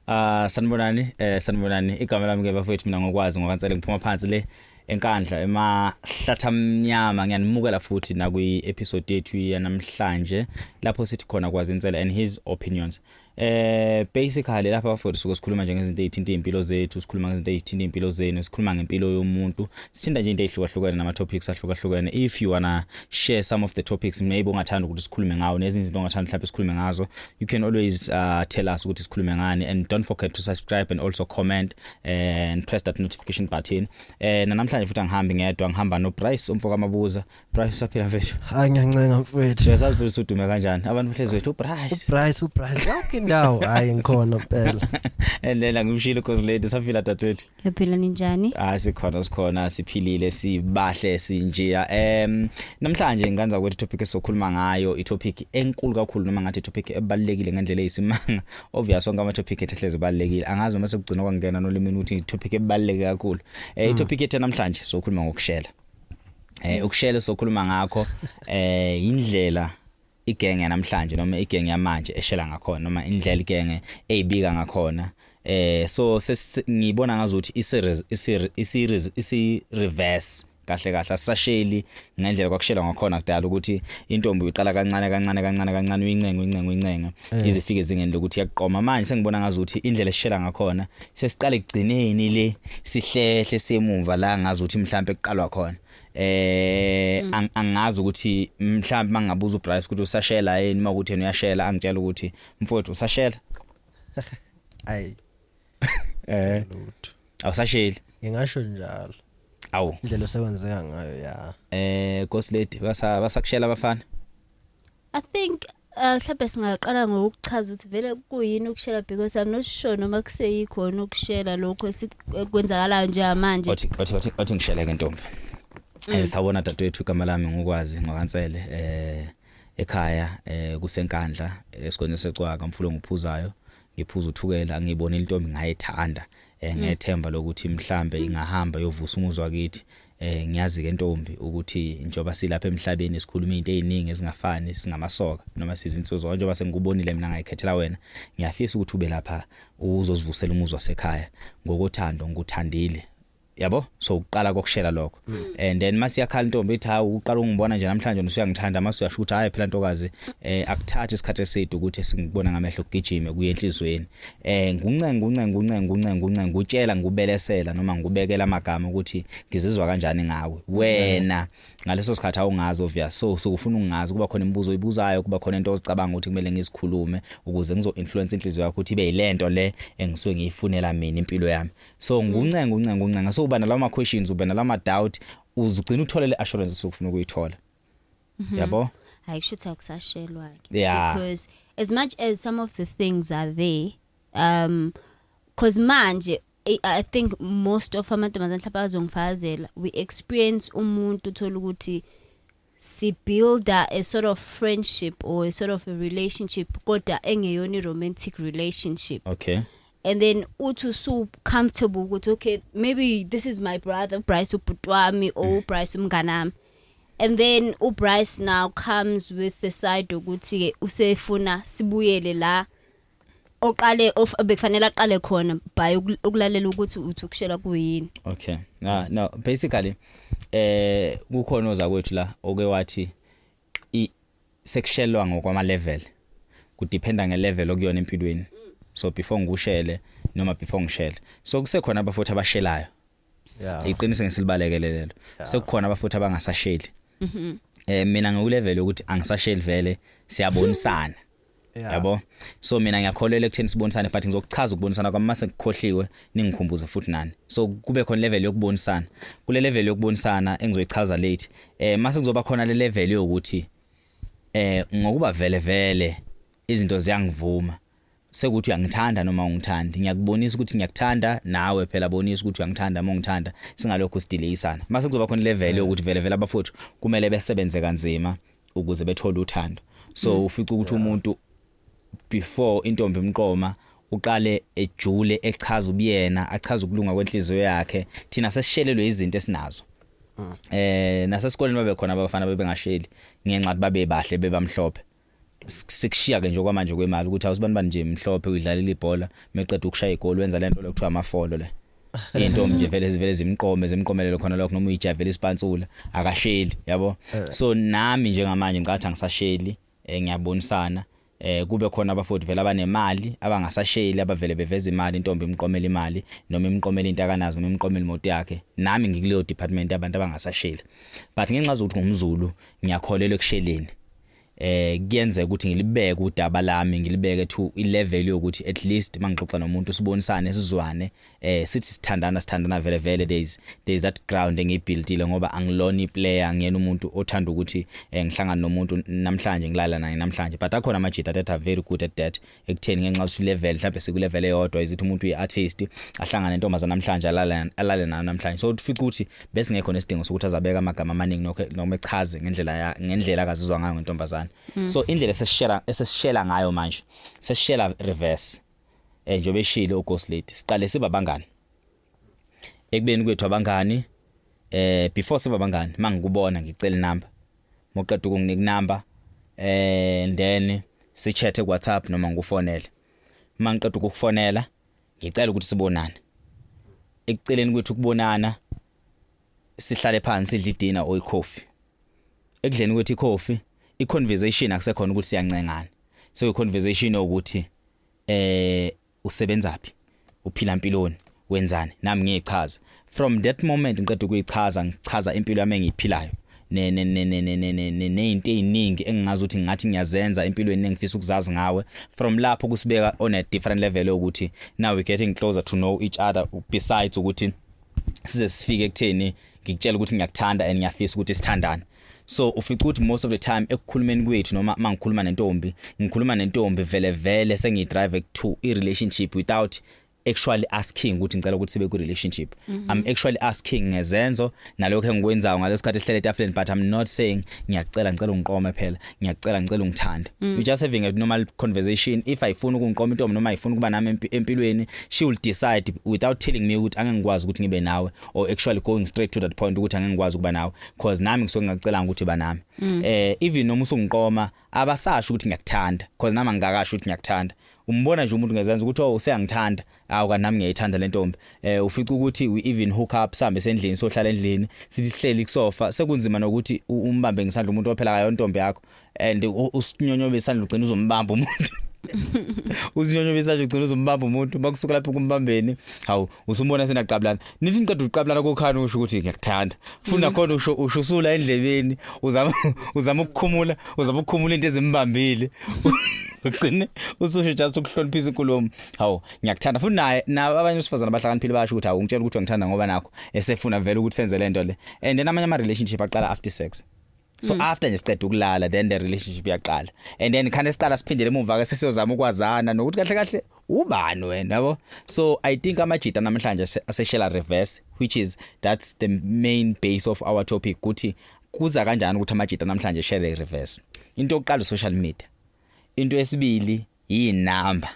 Sanibonani igama lami ke bafowethu mina ngokwazi ngokansele ngiphuma phansi le enkandla emahlatha mnyama ngiyanimukela futhi na kwi episode yethu yanamhlanje lapho sithi khona kwazi insela and his opinions. Basically lapha bafowethu suke sikhuluma nje ngezinto ezithinta impilo zethu, sikhuluma ngezinto ezithinta impilo zenu, sikhuluma ngempilo yomuntu, sithinta nje into ezihlukahlukene nama topics ahlukahlukene. If you wanna share some of the topics maybe ungathanda ukuthi sikhulume ngawo nezinto izinto ongathanda mhlawumbe sikhulume ngazo, you can always tell us ukuthi sikhulume ngani, and don't forget to subscribe and also comment and press that notification button. Namhlanje futhi angihambi ngedwa, ngihamba no Bryce umfoka mabuza. Bryce usaphila mfethu? Hayi ngiyancenga mfethu. Uyazazi futhi udume kanjani? Abantu mhlezi wethu uBryce yonke indawo hayi ngikhona phela. Elela ngimshilo cause lady saphila dadwethu. Yaphila ninjani? Sikhona siphilile sibahle sinjiya. Namhlanje nganza ukuthi topic esizokhuluma ngayo i topic enkulu kakhulu noma ngathi topic ebalekile ngendlela eyisimanga. Obvious wonke ama topic ehleze balekile. Angazi uma sekugcina kwangena nolimini ukuthi topic ebaleke kakhulu. I topic yethu namhlanje sokhuluma ngokushela. Ukushela sokhuluma ngakho indlela igenge namhlanje noma igenge yamanje eshela ngakhona noma indlela igenge eyibika ngakhona. So ngibona ngazuthi isi reverse kahle asasheli ngendlela kwakushela ngakhona kudala ukuthi intombi uyiqala kancane uyincenga izifike ezingeni lokuthi yaqoma. Manje sengibona ngazuthi indlela eshela ngakhona sesiqala ekugcineni le sihlehle semumva la ngazuthi mhlawumbe ekuqalwa khona. Angazi ukuthi mhlawumbe mangabuza uBryce ukuthi usashela yini makuthi yena uyashela, angitshela ukuthi mfowethu usashela. Ayi awusasheli ngingasho njalo. Awu indlela osekwenzeka ngayo ya Ghost lady basakushela abafana. I think mhlawumbe singaqala ngokuchaza ukuthi vele kuyini ukushela, because I'm not sure noma kuseyikhona ukushela lokho esikwenzakalayo nje manje. Othi ngishele ke ntombi. Sawona dadwethu igama lami ngokwazi ngokansele ekhaya kusenkandla esikhona secwaka mfulo ngiphuzayo, ngiphuza uthukela, ngibona intombi ngayithanda. Ngethemba lokuthi mhlambe ingahamba yovusa umuzwa kithi. Ngiyazi ke ntombi ukuthi njoba silapha emhlabeni sikhuluma izinto eziningi ezingafani, singamasoka noma sizinsuzo njoba sengikubonile mina ngayikhethela wena. Ngiyafisa ukuthi ube lapha uzosivusela umuzwa sekhaya ngokuthando, ngikuthandile. Yabo, so uqala kokushela lokho. And then masiyakhala intombi ethi hawu uqala ungibona nje namhlanje usuyangithanda, mase uyashuthi hayi phela ntokazi akuthatha isikhathi eside ukuthi singibona ngamehlo ukugijima kuye enhlizweni. Nguncenga ngutshela ngubelesela noma ngubekela amagama ukuthi ngizizwa kanjani ngawe wena ngaleso sikhathi awungazi obvious. So ufuna ungazi kuba khona imibuzo oyibuzayo, kuba khona into ozicabanga ukuthi kumele ngizikhulume ukuze ngizo influence inhliziyo yakho ukuthi ibe yilento le engisuke ngiyifunela mina impilo yami. So nguncenga so uba nalama questions, uba nalama doubt, uzugcina uthola le assurance sokufuna ukuyithola. Yabo? I should akusashelwa yeah. Because as much as some of the things are there, cause manje I think most of amantombazane mhlawumbe azongifazela we experience umuntu uthola ukuthi si build a sort of friendship or a sort of a relationship kodwa engeyona romantic relationship. Okay. And then uthi so comfortable ukuthi okay maybe this is my brother Bryce ubutwami or Bryce umnganami. And then uBryce now comes with the side ukuthi ke usefuna sibuyele la oqale of bekufanele aqale khona by ukulalela ukuthi uthi ukushela kuyini. Okay. No basically kukhona ozakwethu la oke wathi sekushelwa ngokwama level kudependa ngelevel okuyona empilweni. So before ngikushele noma before ngishele, so kusekhona abafuthi abashelayo. Yeah. Iqinise ngisilibalekele sekukhona abafuthi abangasasheli. Mina ngikulevel ukuthi angisasheli vele siyabonisana. Yabo, so mina ngiyakholelwa ekutheni sibonisane but ngizokuchaza ukubonisana kwami mase ngikhohliwe ningikhumbuze futhi nani. So kube khona level yokubonisana. Kule level yokubonisana engizoyichaza late. Mase kuzoba khona le level yokuthi ngokuba vele izinto ziyangivuma. Sekuthi uyangithanda noma ungithandi, ngiyakubonisa ukuthi ngiyakuthanda nawe phela bonisa ukuthi uyangithanda noma ungithanda, singalokho sideleyisana. Mase kuzoba khona level yokuthi vele abafuthu kumele besebenze kanzima ukuze bethole uthando. So ufica ukuthi umuntu before intombi imqoma uqale ejule echaza ubuyena, achaza ukulunga kwenhliziyo yakhe, thina sesishelelwe izinto esinazo. Nasesikoleni babe khona abafana bebengasheli ngenxa ukuthi babe bahle bebamhlophe. sikushiya ke nje kwamanje kwemali ukuthi awusibani bani nje mhlophe uyidlalela ibhola meqeda ukushaya igoli wenza lento lokuthiwa amafolo le into nje vele zimqomelelo khona lokho noma uyijavela isipansula akasheli yabo so nami njengamanje ngicathi angisasheli ngiyabonisana kube khona abafowethu vele abanemali abangasasheli abavele beveza imali intombi imqomela imali noma imqomela into akanazo noma imqomela imoto yakhe nami ngikuleyo department yabantu abangasasheli but ngenxa zokuthi ngumZulu ngiyakholela ekusheleni kuyenza ukuthi ngilibeke udaba lami ngilibeke to ilevel yokuthi at least mangixoxa nomuntu sibonisane sizwane sithi sithandana vele there is that ground engiyibuildile ngoba angilona iplayer ngiyena umuntu othanda ukuthi ngihlangana nomuntu namhlanje ngilala naye namhlanje but akhona amajita that are very good at that ekutheni ngenxa usi level mhlawumbe siku level eyodwa izithi umuntu uyiartist ahlangana nentombazana namhlanje alale nayo namhlanje so ufica ukuthi bese ngekho nesidingo sokuthi azabeka amagama amaningi noma echaze ngendlela akazizwa ngayo ngentombazana so indlela eseshela ngayo manje seshela reverse njobe eshile uGhost Lady siqale siba bangani ekubeni kwethu abangani before siba bangani mangikubona ngicela inamba moqeda ukunginika inamba then sichathe kuWhatsApp noma ngufonele mangiqeda ukukufonela ngicela ukuthi sibonane ekuceleni kwethu ukubonana sihlale phansi sidle idina or icoffee ekudleni kwethu icoffee iconversation akusekhona ukuthi siyancengana so conversation ukuthi usebenzaphi uphila impiloni wenzani nami ngiyichaza from that moment ngiqeda ukuyichaza ngichaza impilo yami engiyiphilayo nezinto eziningi engingazi ukuthi ngathi ngiyazenza empilweni engifisa ukuzazi ngawe from lapho kusibeka on a different level ukuthi now we getting closer to know each other besides ukuthi size sifike ekutheni ngikutshela ukuthi ngiyakuthanda and ngiyafisa ukuthi sithandane so ufica ukuthi most of the time ekukhulumeni kwethu noma mangikhuluma nentombi vele sengidrive to a relationship without actually asking ukuthi ngicela ukuthi sibe ku relationship I'm actually asking ngezenzo nalokho engikwenzayo ngalesikhathi sihlele etafuleni but I'm not saying ngicela ungiqome phela ngicela ungithande we just having a normal conversation if ayifuna ukungiqoma intombi noma ayifuna kuba nami empilweni she will decide without telling me ukuthi angengikwazi ukuthi ngibe nawe or actually going straight to that point ukuthi angengikwazi ukuba nawe because nami ngisuke ngicela ukuthi ba nami even noma usungiqoma abasasho ukuthi ngiyakuthanda because nami angikakasho ukuthi ngiyakuthanda umbona nje umuntu ngezenza ukuthi useyangithanda nami ngiyayithanda lentombi ufica ukuthi we even hook up sambe sendlini sohlala endlini sithi sihleli kusofa sekunzima nokuthi umbambe ngisandla umuntu ophela kayo intombi yakho and usinyonyobe isandla ugcina uzombamba umuntu uzinyonyobe isandla ugcina uzombamba umuntu bakusuka lapho kumbambeni hawu usumbona senaqablana nithi niqeda uqablana kokhana usho ukuthi ngiyakuthanda funa khona ushusula endlebeni uzama ukukhumula into ezimbambile ugcine ususho just ukuhloniphisa inkulumo hawo ngiyakuthanda futhi na abanye usifazana abahlakaniphile bayasho ukuthi hawo ngitshela ukuthi ngithanda ngoba nakho esefuna vele ukuthi senze lento le and then amanye ama relationship aqala after sex so after nje siqeda ukulala then the relationship yaqala and then khane siqala siphindele emuva ke sesiyozama ukwazana nokuthi kahle ubani wena yabo so I think amajita namhlanje aseshela reverse which is that's the main base of our topic ukuthi kuza kanjani ukuthi amajita namhlanje share reverse into yokuqala social media into yesibili yinamba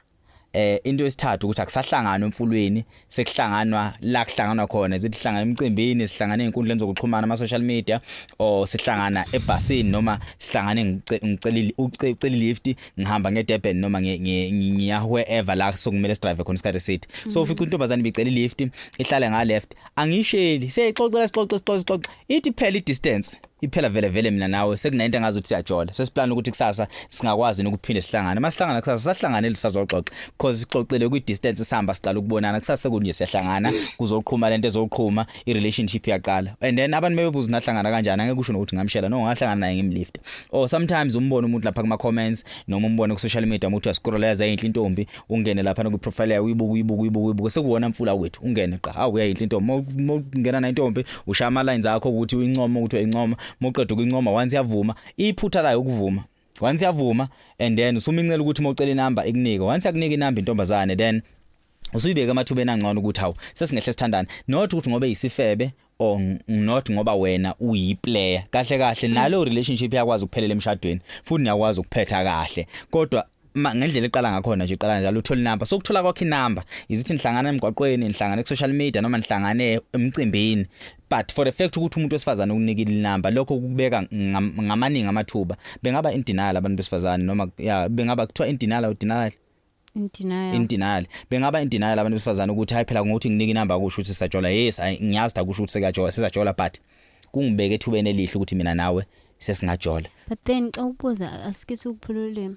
into yesithathu ukuthi akusahlangana emfulweni sekuhlanganwa la kuhlanganwa khona zithi hlangana emcimbini sihlangana einkundleni zokuxhumana ama social media or sihlangana ebhasini noma sihlangane ngicela lift ngihamba ngeDurban noma ngiya wherever la sokumele sidrive khona isikhathi esithi so ufica intombazane bicela lift ihlale nga left angisheli sixoxa ithi phela i-distance iphela vele mina nawe sekunento engazuthi siyajola sesiplan ukuthi kusasa singakwazi ukuphinde sihlangane masihlangana kusasa sahlanganele sisazoxoxa because sixoxele ku distance sihamba siqala ukubonana kusasa sekunje siyahlangana kuzoqhuma lento ezoqhuma i-relationship yaqala and then abantu bebebuza nahlangana kanjani angeke kusho ukuthi ngamshela no ngahlangana naye ngimlift or sometimes umbone umuntu lapha kuma comments noma umbone ku social media umuntu uyascrolleza yinhle intombi ungene lapha ku profile yayo uyibuka sekuwona mfula wethu ungene qa hawu uyayinhle intombi ungena na intombi ushaya ama lines akho ukuthi uyincoma ukuthi uyincoma moqeda ukuyincoma once yavuma iphutha layo ukuvuma once yavuma and then usumincela ukuthi mawucela inamba ikunika once yakunika inamba intombazane then usuyibeka emathubeni angcono ukuthi hawu sesingehle sithandana not ukuthi ngoba yisifebe or not ngoba wena uyiplayer kahle nalo relationship yakwazi ukuphelela emshadweni futhi niyakwazi ukuphetha kahle kodwa ngendlela eqala ngakhona nje iqala njalo uthola inamba sokuthola kwakhe inamba izithi nihlangana emgwaqweni nihlangana ku social media noma nihlangane emcimbini but for the fact ukuthi umuntu wesifazane ukunikile number lokho kubeka ngamaningi amathuba bengaba in denial abantu besifazane noma bengaba kuthiwa in denial bengaba in denial abantu besifazane ukuthi hayi phela ngokuthi nginike inamba kusho ukuthi sisajola yes ngiyazi da kusho ukuthi sisajola but kungibeke ethubeni elihle ukuthi mina nawe sesingajola. But then awubuza asikhethe ukuphululema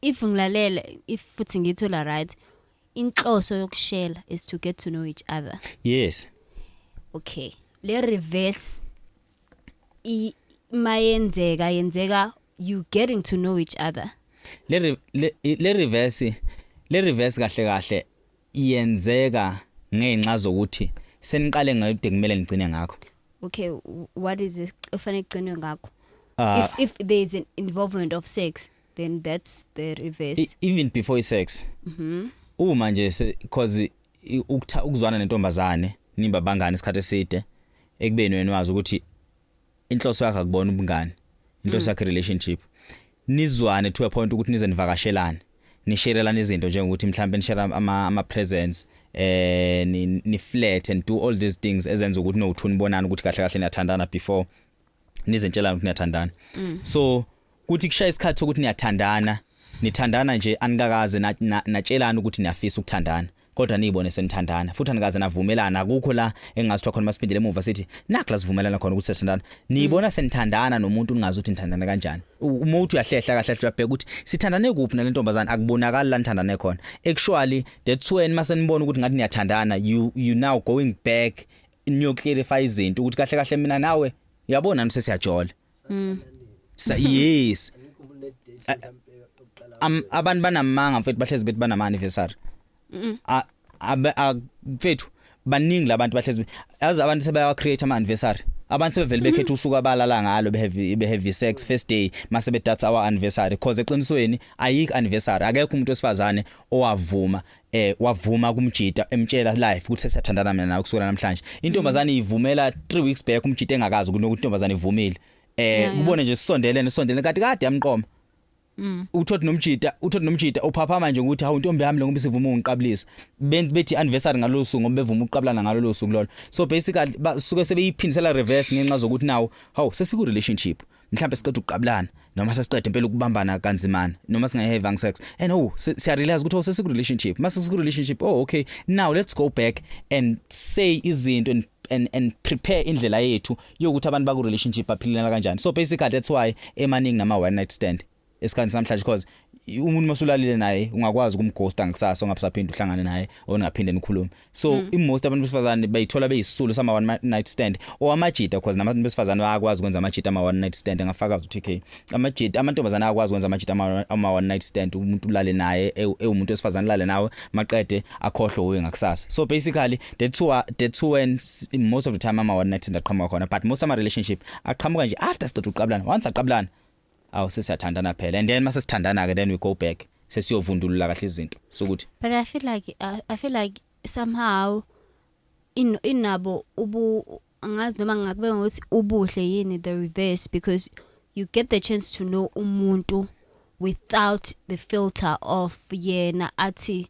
if ngilalela if futhi ngithola right inhloso yokushela is to get to know each other. Yes. Okay, le reverse yenzeka you getting to know each other. Le reverse kahle yenzeka ngenxa zokuthi seniqale ngayide kumele ngicine ngakho. Okay, what is it kufanele kucinwe ngakho? If there is an involvement of sex, then that's the reverse. Even before sex. Uma nje because ukuzwana nentombazane nimba bangani isikhathi eside ekubeni wena wazi ukuthi inhloso yakhe akubona ubungani, inhloso yakhe relationship. Nizwane to a point ukuthi nize nivakashelane nisharelana izinto njengokuthi mhlambe nishare ama presents ni flirt and do all these things ezenza ukuthi nothuni bonana ukuthi kahle kahle niyathandana before nizentshelana ukuthi niyathandana. So kuthi kushaya isikhathi ukuthi nithandana nje anikakaze natshelana ukuthi niyafisa ukuthandana kodwa niyibone senithandana futhi anikaze navumelana akukho la engasithiwa khona masipindele emuva sithi nakla sivumelana khona ukuthi sithandana niyibona senithandana nomuntu ungazi ukuthi nithandana kanjani. Uma uthi uyahlehla kahle uyabheka ukuthi sithandane kuphi nalentombazana akubonakala la nithandane khona. Actually that's when masenibona ukuthi ngathi niyathandana you now going back in clarify izinto ukuthi kahle kahle mina nawe yabona nisesiyajola. Yes. Abantu banamanga mfethu bahlezi bethi banama anniversary. Mfethu baningi labantu bahlezi yazi abantu sebaya create ama anniversary. Abantu sebevele bekhetha usuku abalala ngalo behave sex first day mase bedatha our anniversary because eqinisweni ayikho anniversary akekho umuntu wesifazane owavuma kumjita emtshela live ukuthi sesiyathandana mina nawe kusukela namhlanje. Intombazane ivumela 3 weeks back umjita engakazi ukuthi intombazane ivumile. Ubone nje sisondelene kade yamqoma. Uthothi nomjita uphapha manje ukuthi hawu intombi yami ngoba sivuma ungiqabulisa bethi anniversary ngalo suku ngoba bevuma uqablana ngalo lo suku lolo. So basically basuke sebeyiphindisela reverse ngenxa zokuthi nawo hawu sesiku relationship mhlawumbe siqeda ukuqablana noma sesiqeda impela ukubambana kanzimana noma singayhaving sex and siya realize ukuthi sesiku relationship mase siku relationship okay now let's go back and say izinto and prepare indlela yethu yokuthi abantu baku relationship baphilana kanjani. So basically that's why emaningi nama one night stand esikhathi namhlanje because umuntu masulalile naye ungakwazi ukumghosta ngekusasa ongaphinda uhlangane naye ongaphinde nikhulume. So most abantu besifazane bayithola beyisisulu sama one night stand or amajita because nabantu besifazane bayakwazi ukwenza amajita ama one night stand ngafakaza ukuthi amajita amantombazana ayakwazi ukwenza amajita ama one night stand umuntu ulale naye umuntu wesifazane lale nawe maqede akhohlwe uwe ngakusasa. So basically the when most of the time ama one night stand aqhamuka khona but most of my relationship aqhamuka nje after siqeda uqablana once aqablana sesiyathandana phela and then mase sithandana ke then we go back sesiyovundulula kahle izinto sokuthi. But I feel like somehow inabo angazi noma ngakubeka ukuthi ubuhle yini the reverse because you get the chance to know umuntu without the filter of yena athi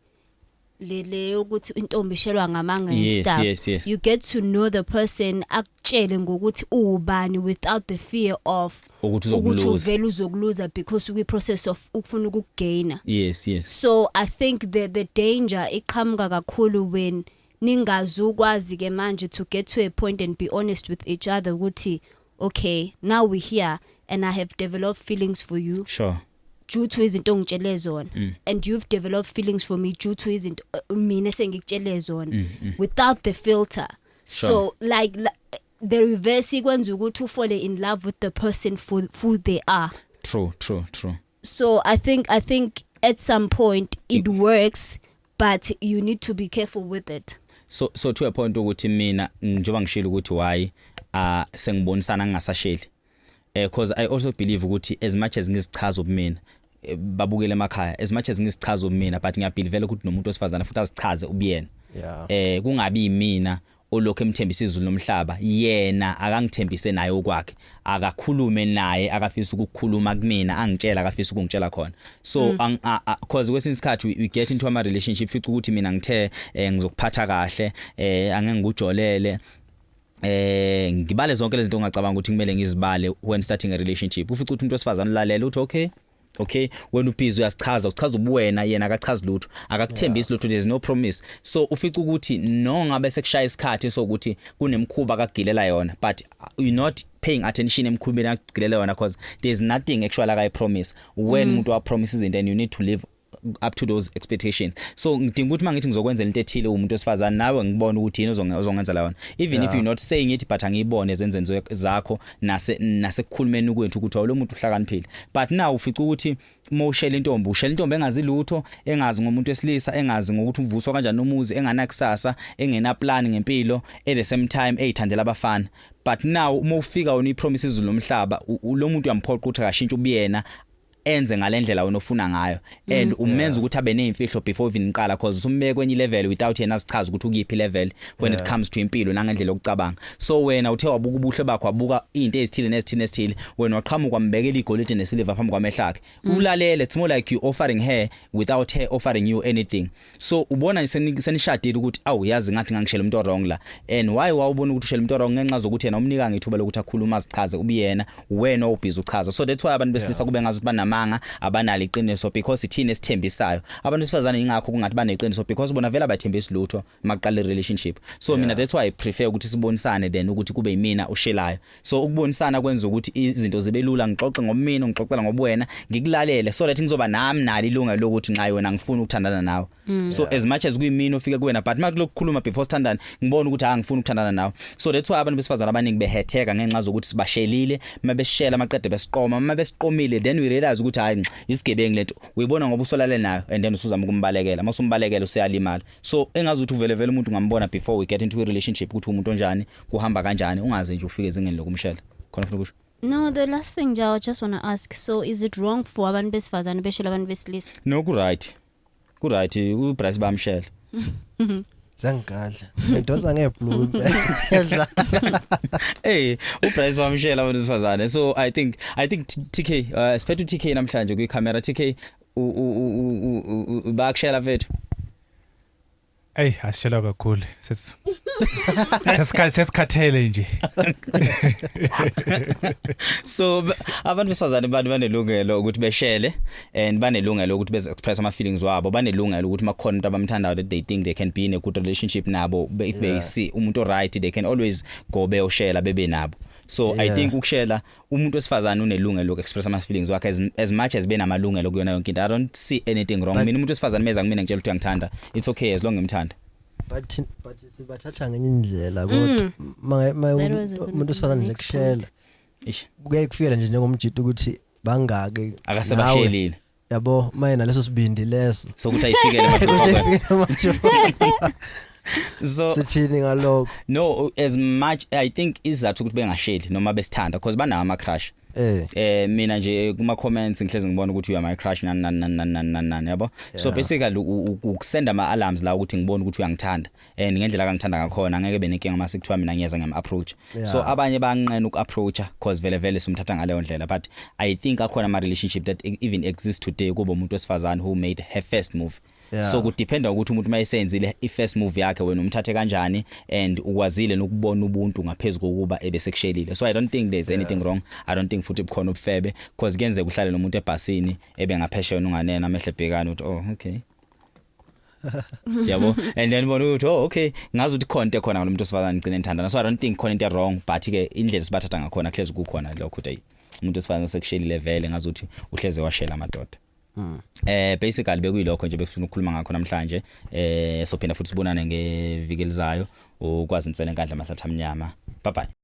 lele ukuthi intombi shelwa ngamanga and stuff. Yes. You get to know the person akutshele ngokuthi ubani without the fear of ukuthi uvela uzokuluza because we process of ukufuna ukugaina. Yes. So I think the danger iqhamuka kakhulu when ningazukwazi ke manje to get to a point and be honest with each other ukuthi okay now we're here and I have developed feelings for you. Sure. Due to izinto ngitshele zona and you've developed feelings for me due to izinto mina sengikutshele zona without the filter. Sure. So like the reverse ikwenza ukuthi ufall in love with the person for who they are. True. So I think at some point it works but you need to be careful with it. So to a point ukuthi mina njengoba ngishilo ukuthi why sengibonisana ngingasasheli because I also believe ukuthi as much as ngizichaza ubumina babukele emakhaya as much as ngizichaza ubumina but ngiyabelieve ukuthi nomuntu osifazana futhi azichaze ubuyena kungabi mina olokho emthembisa izulu nomhlaba yena akangithembise naye okwakhe akakhulume naye akafisa ukukhuluma kumina angitshela akafisa ukungitshela khona so cause kwesinye isikhathi we get into a relationship fica ukuthi mina ngithe ngizokuphatha kahle angeke ngujolele ngibale zonke lezi zinto ongacabanga ukuthi kumele ngizibale when starting a relationship ufica ukuthi umuntu wesifazana ulalela uthi okay wena ubhizi uyasichaza uchaza ubuwena yena akachazi lutho akakuthembisi lutho there's no promise so ufica ukuthi no ngabe sekushaya isikhathi sokuthi kunemkhuba akagilela yona but you're not paying attention emkhubeni akagilela yona because there's nothing actually akayi promise when umuntu wa promises and then you need to live up to those expectations so ngidinga ukuthi mangithi ngizokwenza into ethile umuntu wesifazana nawe ngibona ukuthi yini ozongenza la wona even if you're not saying it but angiyibone ezenzenzo zakho nasekukhulumeni kwethu ukuthi lo muntu uhlakaniphile but now ufica ukuthi ushela intombi engazi lutho engazi ngomuntu wesilisa engazi ngokuthi uvuswa kanjani umuzi enganakusasa engena plan ngempilo at the same time eyithandela abafana but now uma ufika wona ipromises lomhlaba lo muntu uyamphoqa ukuthi akashintshe ubuyena enze ngalendlela wena ofuna ngayo and umenza ukuthi abe nezimfihlo before even iqala because usumbeke kwenye level without yena asichaza ukuthi ukuphi level when it comes to impilo nangendlela yokucabanga so wena uthe wabuka ubuhle bakho wabuka izinto ezithile wena waqhamuka wambekela igolide nesilver phambi kwamehla akhe ulalele it's more like you offering her without her offering you anything so ubona senishadile ukuthi yazi ngathi ngangishela umuntu wrong la and why wawubona ukuthi ushela umuntu wrong ngenxa zokuthi yena umnika ngithuba lokuthi akhuluma azichaze ubiyena wena obhizi uchaza so that's why abantu besilisa kube ngazi ukuthi manga abanalo iqiniso because ithini esithembisayo abantu besifazana ingakho kungathi baneqiniso because bona vela bathembisa lutho maqala irelationship so mina that's why I prefer ukuthi sibonisane then ukuthi kube yimina ushelayo so ukubonisana kwenza ukuthi izinto zibe lula ngixoxe ngomina ngixoxela ngobuwena ngikulalele so that ngizoba nami nalo ilungelo lokuthi nxa wena ngifuna ukuthandana nawe so as much as kuyimina ufika kuwena but makulokukhuluma before standard ngibona ukuthi ngifuna ukuthandana nawe so that's why abantu besifazana abaningi behetheka ngenxa zokuthi sibashelile mabeshela maqede besiqoma mabesiqomile then we realize ukuthi hayi isigebengu lento uyibona ngoba usolale nayo and then usuzama ukumbalekela mase umbalekela useyalimala so engazi ukuthi uvele umuntu ngambona before we get into a relationship ukuthi umuntu onjani kuhamba kanjani ungaze nje ufike ezingeni lokumshela khona ufuna ukusho No, the last thing I just want to ask, so is it wrong for abantu besifazana beshela abantu besilisa? No, ku right uBryce bamshela Zangadla sidonsa ngeblue uBryce bamshela abantu besifazane so I think TK especially TK namhlanje ku camera TK bakushela vethu asishela kakhulu sesikhathele nje so abantu besifazane banelungelo ukuthi beshele and banelungelo ukuthi beze express ama feelings wabo banelungelo ukuthi makhona umuntu abamthandayo that they think they can be in a good relationship nabo if they see umuntu right they can always go beyoshela bebe nabo so I think ukushela umuntu wesifazane unelungelo lokuexpress ama feelings wakhe as much as benamalungelo kuyona yonke into I don't see anything wrong mina umuntu wesifazane meza kumina ngitshela ukuthi uyangithanda it's okay as long ngimthanda but sibathatha ngenye indlela kodwa umuntu wesifazane nje kushela kuke kufika nje njengomjito ukuthi bangake akasebashelile yabo mayena leso sibindi leso sokuthi ayifikele mathupha so sithini ngalokho no as much I think izathu ukuthi bengasheli noma besithanda because banawo ama crush mina nje kuma comments ngihlezi ngibona ukuthi you are my crush nan yabo so basically ukusenda ama alarms la ukuthi ngibone ukuthi uyangithanda and ngendlela kangithanda ngakhona ngeke benenkinga mase kuthiwa mina ngiyeza ngiyam approach so abanye banqena ukuapproacha because vele simthatha ngaleyo ndlela but I think akhona ama relationship that even exists today kuba umuntu wesifazane who made her first move so kudependa ukuthi umuntu mayisenzile ifirst move yakhe wena umthathe kanjani and ukwazile nokubona ubuntu ngaphezulu kokuba ebesekushelile so I don't think there's anything wrong I don't think futhi bukhona ubufebe because kuyenze kuhlale nomuntu ebhasini ebengaphesheya unganena amehle bhekana uthi okay yabo and then bona uthi okay ngazi ukuthi khona into khona ngalomuntu osifazana ngicine ngithandana so I don't think khona into wrong but ke indlela sibathatha ngakhona kuhlezi kukhona lokho ukuthi umuntu osifazana sekushelile vele ngazi ukuthi uhleze washela amadoda basically bekuyilokho nje befuna ukukhuluma ngakho namhlanje so phela futhi sibonane ngeviki elizayo ukwazi insele enkandla mahlatha amnyama bye bye.